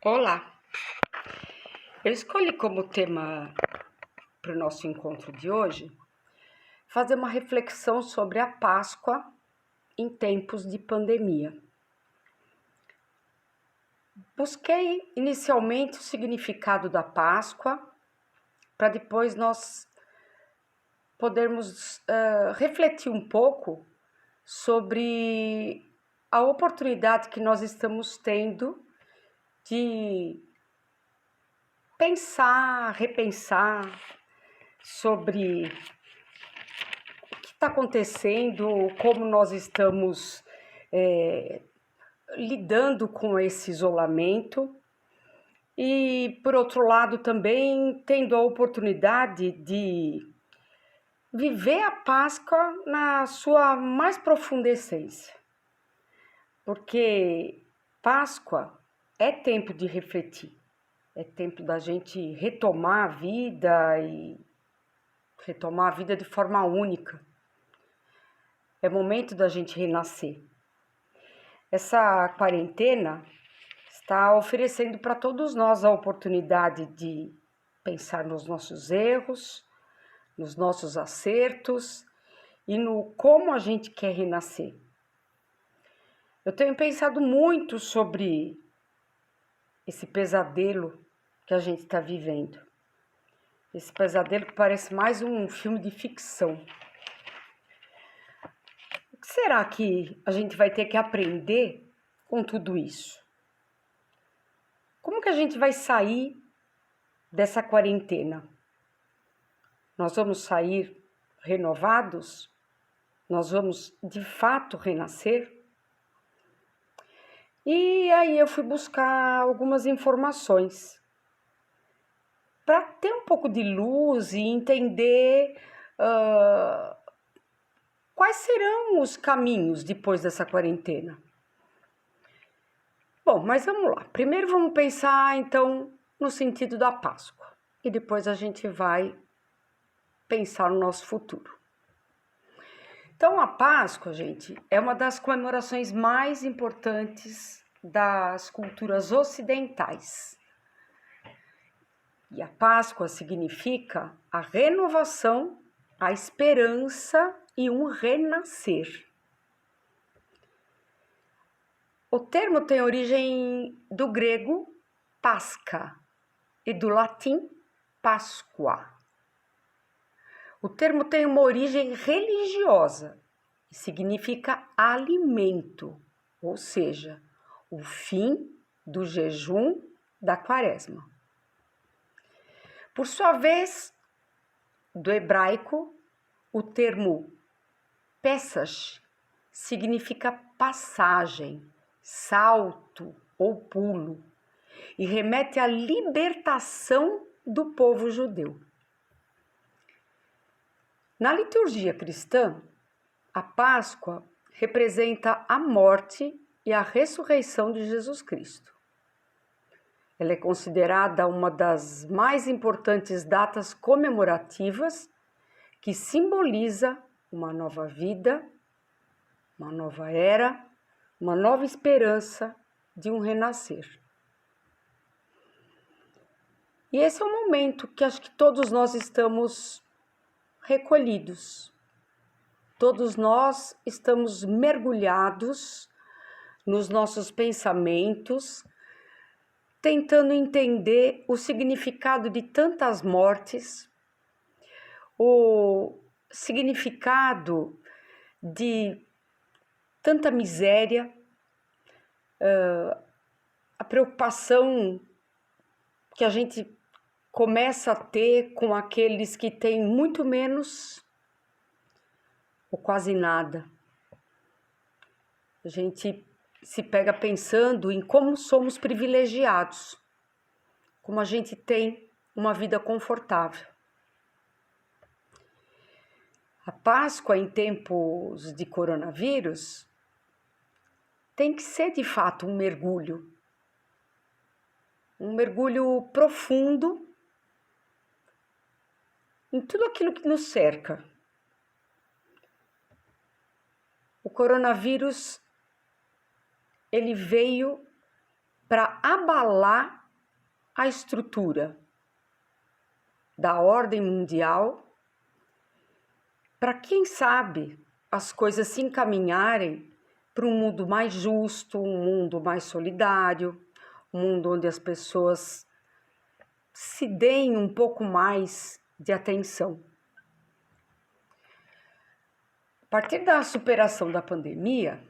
Olá! Eu escolhi como tema para o nosso encontro de hoje fazer uma reflexão sobre a Páscoa em tempos de pandemia. Busquei inicialmente o significado da Páscoa para depois nós podermos refletir um pouco sobre a oportunidade que nós estamos tendo de pensar, repensar sobre o que está acontecendo, como nós estamos lidando com esse isolamento e, por outro lado, também tendo a oportunidade de viver a Páscoa na sua mais profunda essência. Porque Páscoa é tempo de refletir, é tempo da gente retomar a vida e retomar a vida de forma única. É momento da gente renascer. Essa quarentena está oferecendo para todos nós a oportunidade de pensar nos nossos erros, nos nossos acertos e no como a gente quer renascer. Eu tenho pensado muito sobre esse pesadelo que a gente está vivendo. Esse pesadelo que parece mais um filme de ficção. O que será que a gente vai ter que aprender com tudo isso? Como que a gente vai sair dessa quarentena? Nós vamos sair renovados? Nós vamos de fato renascer? E aí eu fui buscar algumas informações para ter um pouco de luz e entender quais serão os caminhos depois dessa quarentena. Bom, mas vamos lá. Primeiro vamos pensar, então, no sentido da Páscoa. E depois a gente vai pensar no nosso futuro. Então, a Páscoa, gente, é uma das comemorações mais importantes das culturas ocidentais. E a Páscoa significa a renovação, a esperança e um renascer. O termo tem origem do grego pasca e do latim Páscoa. O termo tem uma origem religiosa e significa alimento, ou seja, o fim do jejum da quaresma. Por sua vez, do hebraico, o termo Pesach significa passagem, salto ou pulo, e remete à libertação do povo judeu. Na liturgia cristã, a Páscoa representa a morte e a ressurreição de Jesus Cristo. Ela é considerada uma das mais importantes datas comemorativas que simboliza uma nova vida, uma nova era, uma nova esperança de um renascer. E esse é o momento que acho que todos nós estamos recolhidos. Todos nós estamos mergulhados nos nossos pensamentos, tentando entender o significado de tantas mortes, o significado de tanta miséria, a preocupação que a gente começa a ter com aqueles que têm muito menos ou quase nada. A gente se pega pensando em como somos privilegiados, como a gente tem uma vida confortável. A Páscoa em tempos de coronavírus tem que ser de fato um mergulho profundo em tudo aquilo que nos cerca. O coronavírus, ele veio para abalar a estrutura da ordem mundial, para quem sabe as coisas se encaminharem para um mundo mais justo, um mundo mais solidário, um mundo onde as pessoas se deem um pouco mais de atenção. A partir da superação da pandemia,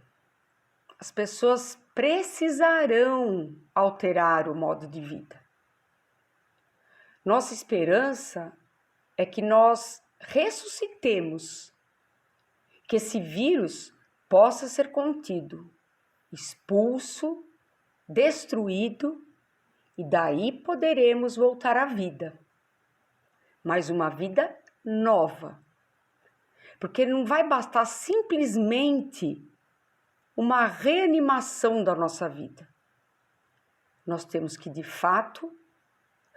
as pessoas precisarão alterar o modo de vida. Nossa esperança é que nós ressuscitemos, que esse vírus possa ser contido, expulso, destruído, e daí poderemos voltar à vida. Mas uma vida nova. Porque não vai bastar simplesmente uma reanimação da nossa vida. Nós temos que, de fato,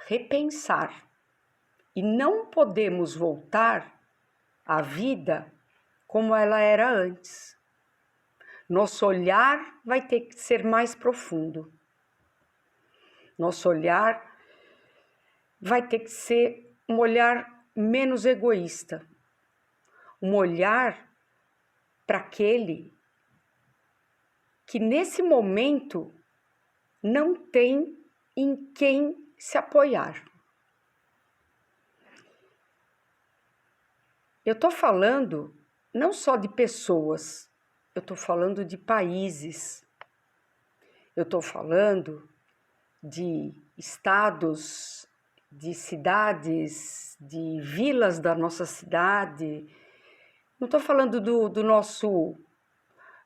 repensar. E não podemos voltar à vida como ela era antes. Nosso olhar vai ter que ser mais profundo. Nosso olhar vai ter que ser um olhar menos egoísta. Um olhar para aquele que nesse momento não tem em quem se apoiar. Eu estou falando não só de pessoas, eu estou falando de países, eu estou falando de estados, de cidades, de vilas da nossa cidade. Não estou falando do nosso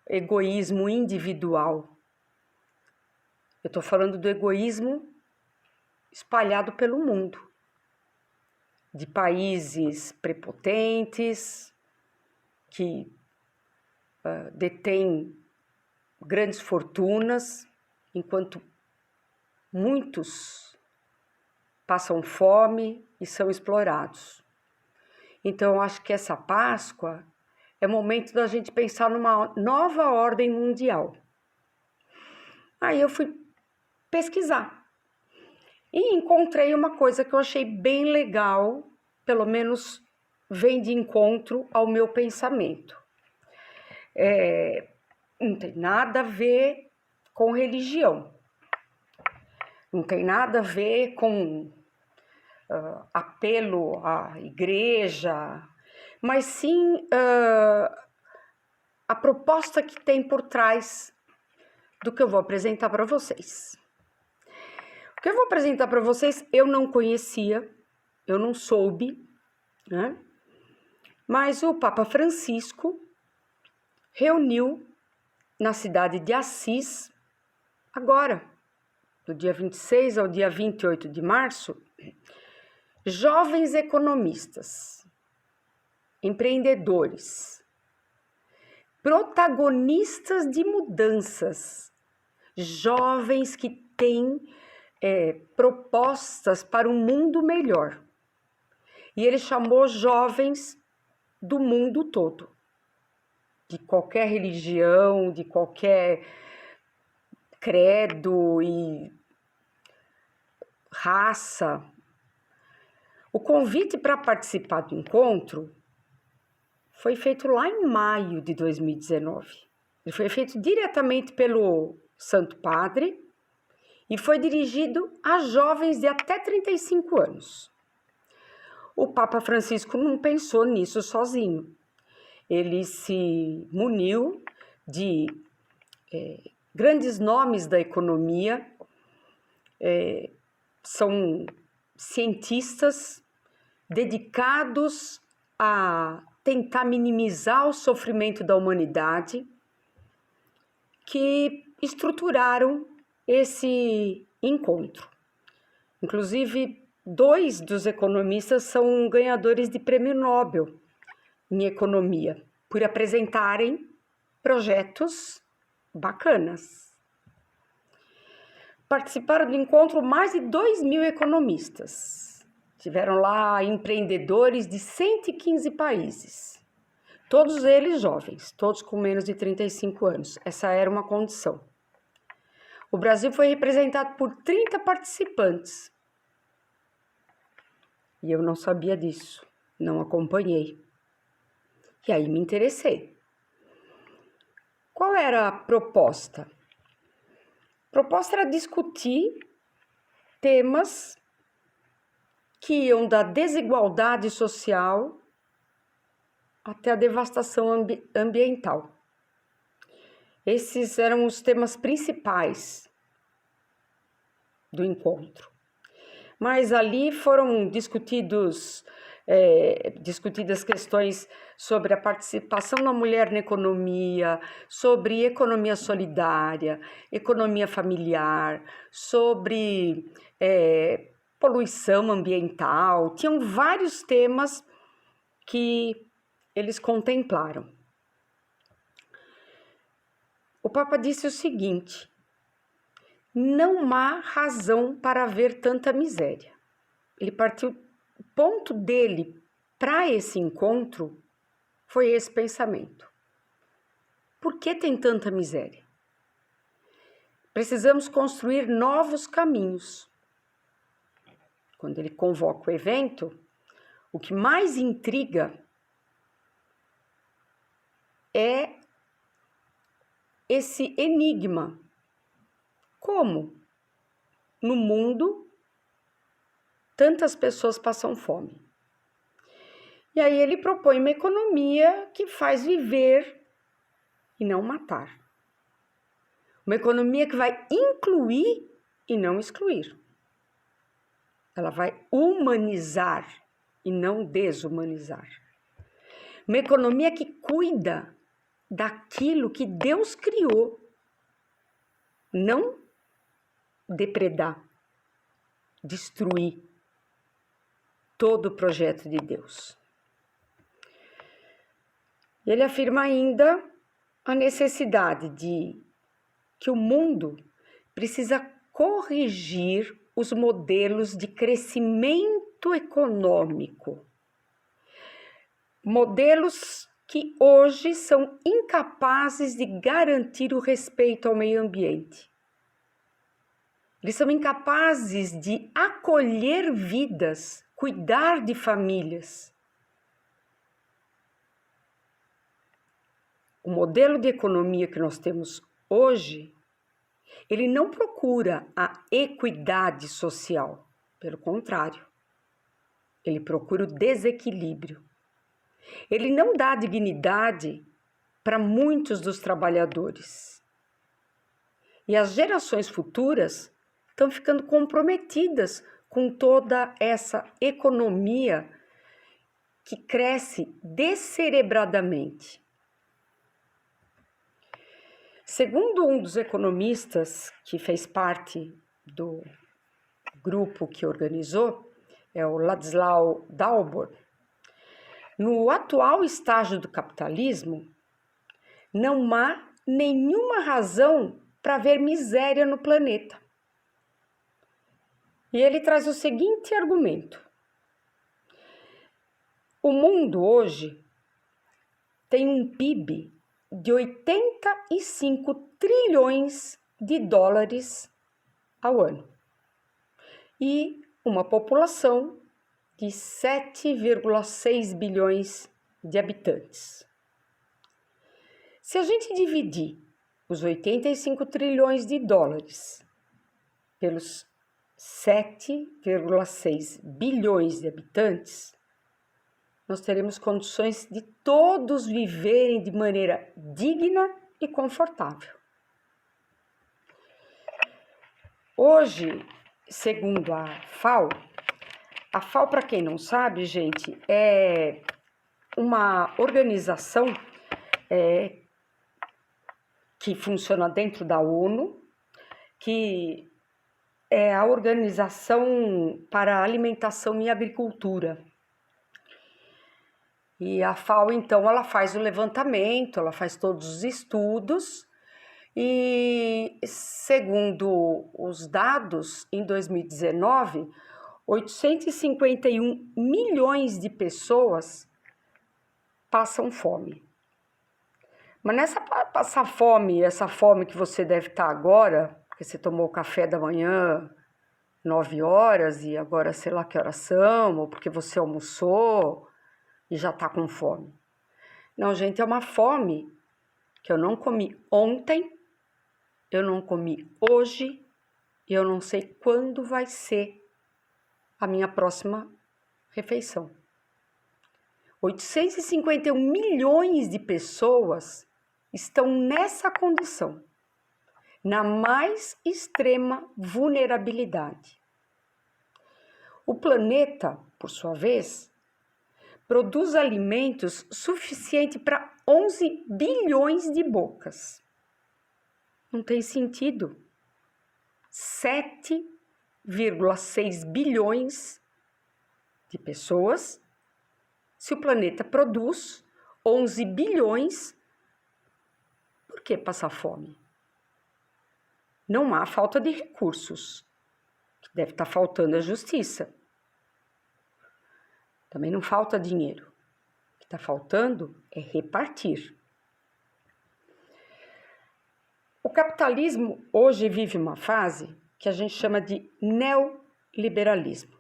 egoísmo individual. Eu estou falando do egoísmo espalhado pelo mundo, de países prepotentes que detêm grandes fortunas, enquanto muitos passam fome e são explorados. Então, eu acho que essa Páscoa é momento da gente pensar numa nova ordem mundial. Aí eu fui pesquisar e encontrei uma coisa que eu achei bem legal, pelo menos vem de encontro ao meu pensamento. Não tem nada a ver com religião, não tem nada a ver com apelo à igreja, mas sim a proposta que tem por trás do que eu vou apresentar para vocês. O que eu vou apresentar para vocês eu não conhecia, eu não soube, né? Mas o Papa Francisco reuniu na cidade de Assis, agora, do dia 26 ao dia 28 de março, jovens economistas, empreendedores, protagonistas de mudanças, jovens que têm propostas para um mundo melhor. E ele chamou jovens do mundo todo, de qualquer religião, de qualquer credo e raça. O convite para participar do encontro foi feito lá em maio de 2019. Ele foi feito diretamente pelo Santo Padre e foi dirigido a jovens de até 35 anos. O Papa Francisco não pensou nisso sozinho. Ele se muniu de grandes nomes da economia, são cientistas dedicados a tentar minimizar o sofrimento da humanidade, que estruturaram esse encontro. Inclusive, 2 dos economistas são ganhadores de prêmio Nobel em economia, por apresentarem projetos bacanas. Participaram do encontro mais de 2.000 economistas. Tiveram lá empreendedores de 115 países. Todos eles jovens, todos com menos de 35 anos. Essa era uma condição. O Brasil foi representado por 30 participantes. E eu não sabia disso, não acompanhei. E aí me interessei. Qual era a proposta? A proposta era discutir temas que iam da desigualdade social até a devastação ambiental. Esses eram os temas principais do encontro. Mas ali foram discutidas questões sobre a participação da mulher na economia, sobre economia solidária, economia familiar, sobre poluição ambiental. Tinham vários temas que eles contemplaram. O Papa disse o seguinte: não há razão para haver tanta miséria. Ele partiu, o ponto dele para esse encontro foi esse pensamento. Por que tem tanta miséria? Precisamos construir novos caminhos. Quando ele convoca o evento, o que mais intriga é esse enigma. Como no mundo tantas pessoas passam fome? E aí ele propõe uma economia que faz viver e não matar. Uma economia que vai incluir e não excluir. Ela vai humanizar e não desumanizar. Uma economia que cuida daquilo que Deus criou, não depredar, destruir todo o projeto de Deus. Ele afirma ainda a necessidade de que o mundo precisa corrigir os modelos de crescimento econômico, modelos que hoje são incapazes de garantir o respeito ao meio ambiente. Eles são incapazes de acolher vidas, cuidar de famílias. O modelo de economia que nós temos hoje, ele não procura a equidade social, pelo contrário, ele procura o desequilíbrio. Ele não dá dignidade para muitos dos trabalhadores. E as gerações futuras estão ficando comprometidas com toda essa economia que cresce descerebradamente. Segundo um dos economistas que fez parte do grupo que organizou, é o Ladislau Dalbor, no atual estágio do capitalismo, não há nenhuma razão para haver miséria no planeta. E ele traz o seguinte argumento: o mundo hoje tem um PIB de 85 trilhões de dólares ao ano e uma população de 7,6 bilhões de habitantes. Se a gente dividir os 85 trilhões de dólares pelos 7,6 bilhões de habitantes, nós teremos condições de todos viverem de maneira digna e confortável. Hoje, segundo a FAO, para quem não sabe, gente, é uma organização que funciona dentro da ONU, que é a Organização para a Alimentação e Agricultura. E a FAO, então, ela faz o levantamento, ela faz todos os estudos e, segundo os dados, em 2019, 851 milhões de pessoas passam fome. Mas nessa passar fome, essa fome que você deve estar agora, porque você tomou o café da manhã 9 horas e agora sei lá que horas são, ou porque você almoçou e já está com fome. Não, gente, é uma fome que eu não comi ontem, eu não comi hoje e eu não sei quando vai ser a minha próxima refeição. 851 milhões de pessoas estão nessa condição, na mais extrema vulnerabilidade. O planeta, por sua vez, produz alimentos suficiente para 11 bilhões de bocas. Não tem sentido. 7,6 bilhões de pessoas, se o planeta produz 11 bilhões, por que passar fome? Não há falta de recursos. O que deve estar faltando é justiça. Também não falta dinheiro. O que está faltando é repartir. O capitalismo hoje vive uma fase que a gente chama de neoliberalismo.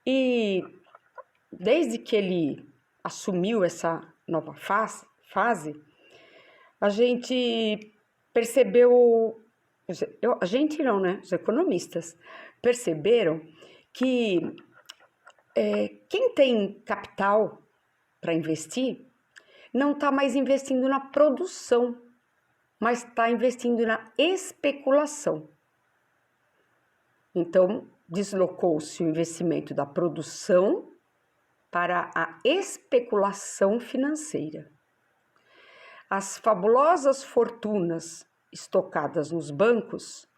E desde que ele assumiu essa nova fase, a gente percebeu, a gente não, né? Os economistas perceberam que quem tem capital para investir não está mais investindo na produção, mas está investindo na especulação. Então, deslocou-se o investimento da produção para a especulação financeira. As fabulosas fortunas estocadas nos bancos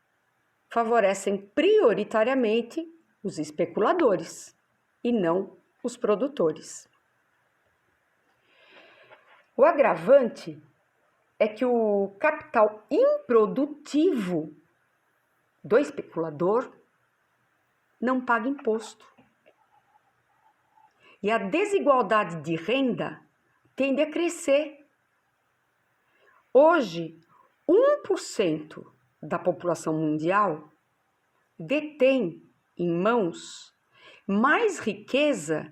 favorecem prioritariamente os especuladores e não os produtores. O agravante é que o capital improdutivo do especulador não paga imposto. E a desigualdade de renda tende a crescer. Hoje, 1% da população mundial detém em mãos mais riqueza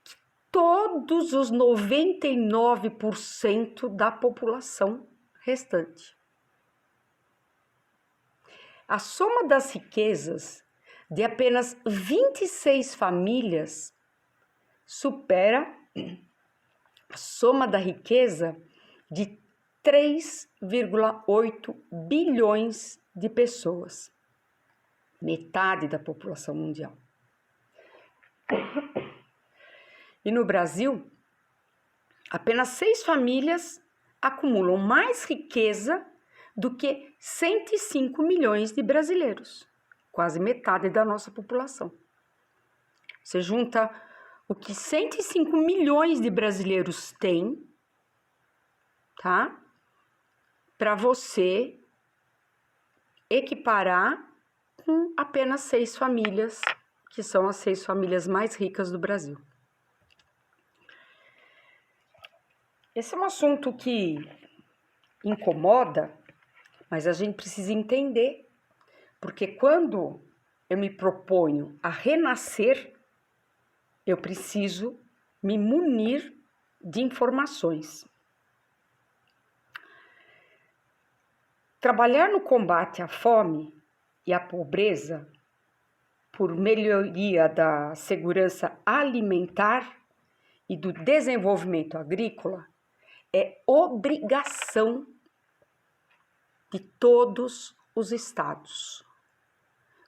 que todos os 99% da população restante. A soma das riquezas de apenas 26 famílias supera a soma da riqueza de 3,8 bilhões de pessoas, metade da população mundial. E no Brasil, apenas 6 famílias acumulam mais riqueza do que 105 milhões de brasileiros, quase metade da nossa população. Você junta o que 105 milhões de brasileiros têm, tá? Para você equiparar com apenas 6 famílias, que são as 6 famílias mais ricas do Brasil. Esse é um assunto que incomoda, mas a gente precisa entender, porque quando eu me proponho a renascer, eu preciso me munir de informações. Trabalhar no combate à fome e à pobreza por melhoria da segurança alimentar e do desenvolvimento agrícola é obrigação de todos os estados.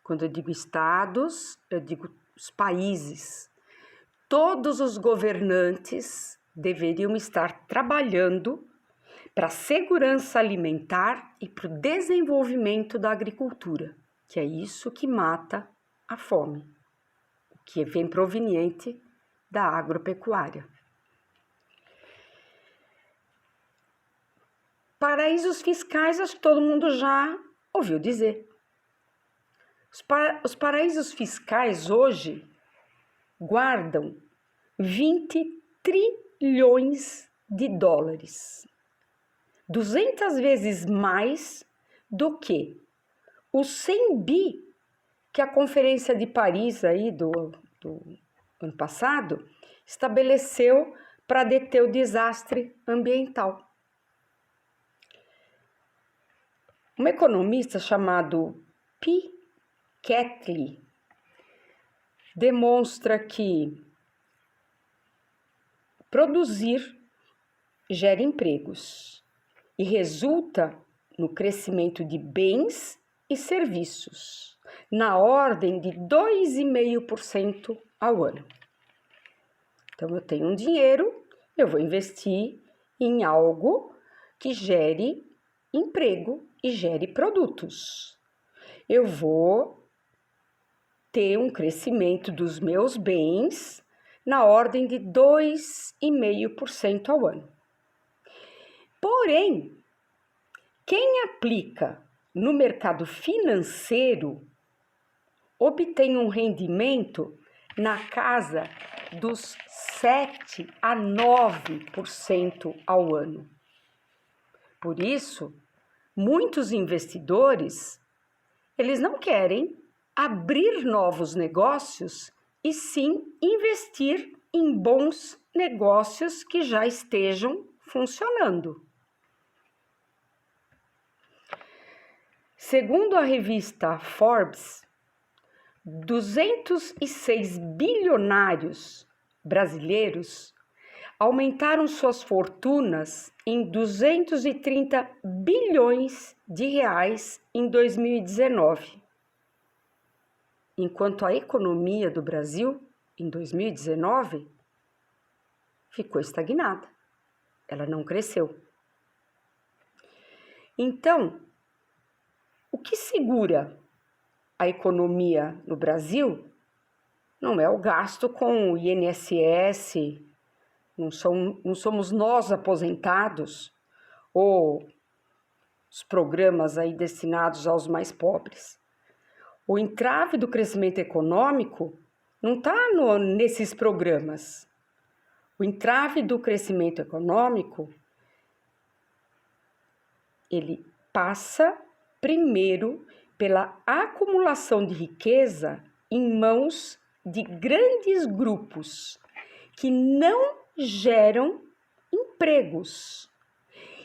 Quando eu digo estados, eu digo os países. Todos os governantes deveriam estar trabalhando para a segurança alimentar e para o desenvolvimento da agricultura, que é isso que mata a fome, o que vem proveniente da agropecuária. Paraísos fiscais, acho que todo mundo já ouviu dizer. Os paraísos fiscais hoje guardam 20 trilhões de dólares, 200 vezes mais do que os 100 bi que a Conferência de Paris aí do ano passado estabeleceu para deter o desastre ambiental. Um economista chamado Piketty demonstra que produzir gera empregos e resulta no crescimento de bens e serviços, na ordem de 2,5% ao ano. Então, eu tenho um dinheiro, eu vou investir em algo que gere emprego e gere produtos. Eu vou ter um crescimento dos meus bens na ordem de 2,5% ao ano. Porém, quem aplica no mercado financeiro obtém um rendimento na casa dos 7 a 9% ao ano. Por isso, muitos investidores, eles não querem abrir novos negócios e sim investir em bons negócios que já estejam funcionando. Segundo a revista Forbes, 206 bilionários brasileiros aumentaram suas fortunas em 230 bilhões de reais em 2019, enquanto a economia do Brasil, em 2019, ficou estagnada. Ela não cresceu. Então, o que segura a economia no Brasil não é o gasto com o INSS, não somos nós aposentados ou os programas aí destinados aos mais pobres. O entrave do crescimento econômico não está nesses programas. O entrave do crescimento econômico, ele passa primeiro pela acumulação de riqueza em mãos de grandes grupos que não geram empregos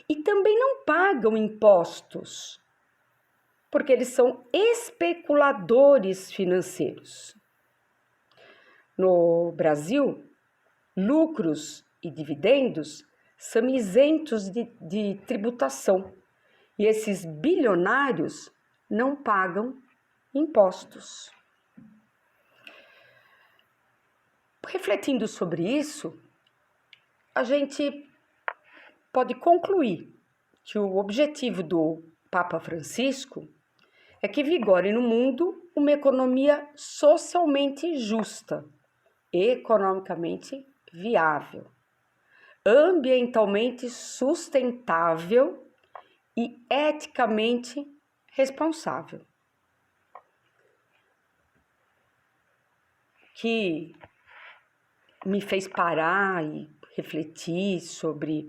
e também não pagam impostos, porque eles são especuladores financeiros. No Brasil, lucros e dividendos são isentos de tributação e esses bilionários não pagam impostos. Refletindo sobre isso, a gente pode concluir que o objetivo do Papa Francisco é que vigore no mundo uma economia socialmente justa, economicamente viável, ambientalmente sustentável e eticamente responsável. Que me fez parar e refletir sobre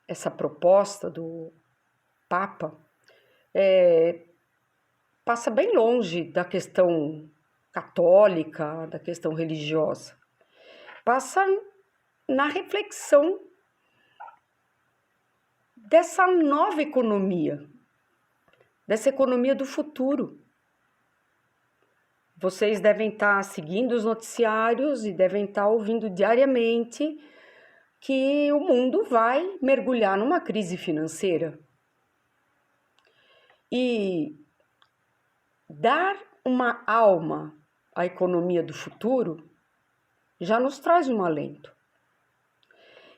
essa proposta do Papa passa bem longe da questão católica, da questão religiosa. Passa na reflexão dessa nova economia, dessa economia do futuro. Vocês devem estar seguindo os noticiários e devem estar ouvindo diariamente que o mundo vai mergulhar numa crise financeira. E dar uma alma à economia do futuro já nos traz um alento.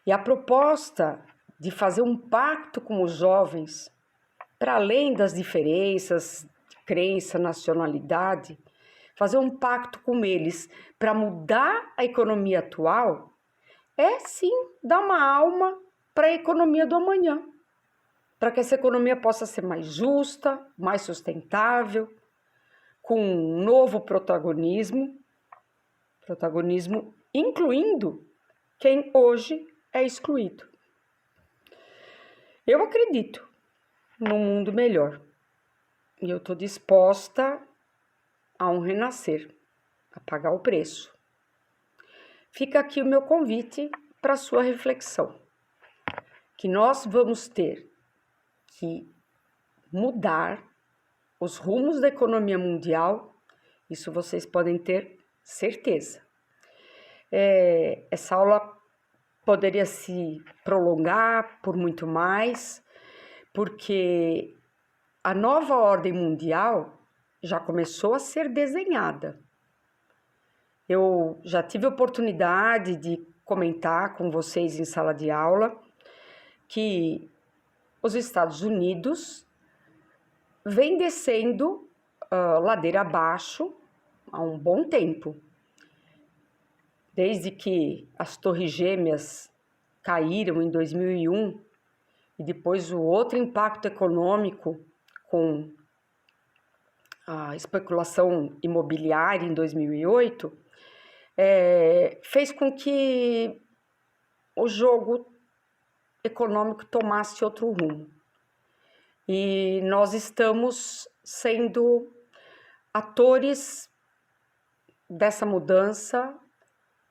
E a proposta de fazer um pacto com os jovens, para além das diferenças de crença, nacionalidade, fazer um pacto com eles para mudar a economia atual, é sim dar uma alma para a economia do amanhã, para que essa economia possa ser mais justa, mais sustentável, com um novo protagonismo incluindo quem hoje é excluído. Eu acredito num mundo melhor. E eu estou disposta a um renascer, a pagar o preço. Fica aqui o meu convite para sua reflexão, que nós vamos ter que mudar os rumos da economia mundial, isso vocês podem ter certeza. Essa aula poderia se prolongar por muito mais, porque a nova ordem mundial já começou a ser desenhada. Eu já tive a oportunidade de comentar com vocês em sala de aula que os Estados Unidos vem descendo ladeira abaixo há um bom tempo. Desde que as Torres Gêmeas caíram em 2001 e depois o outro impacto econômico com a especulação imobiliária em 2008, fez com que o jogo econômico tomasse outro rumo. E nós estamos sendo atores dessa mudança,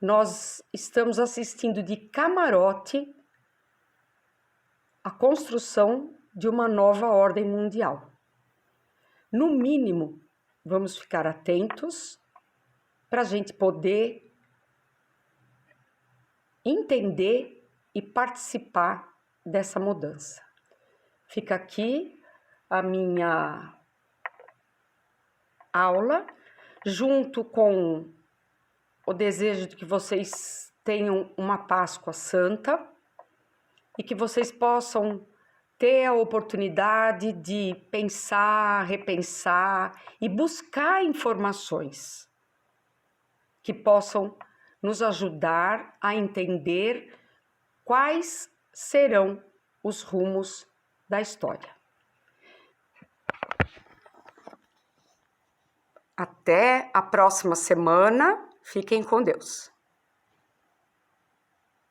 nós estamos assistindo de camarote a construção de uma nova ordem mundial. No mínimo, vamos ficar atentos para a gente poder entender e participar dessa mudança. Fica aqui a minha aula, junto com o desejo de que vocês tenham uma Páscoa Santa e que vocês possam ter a oportunidade de pensar, repensar e buscar informações que possam nos ajudar a entender quais serão os rumos da história. Até a próxima semana. Fiquem com Deus.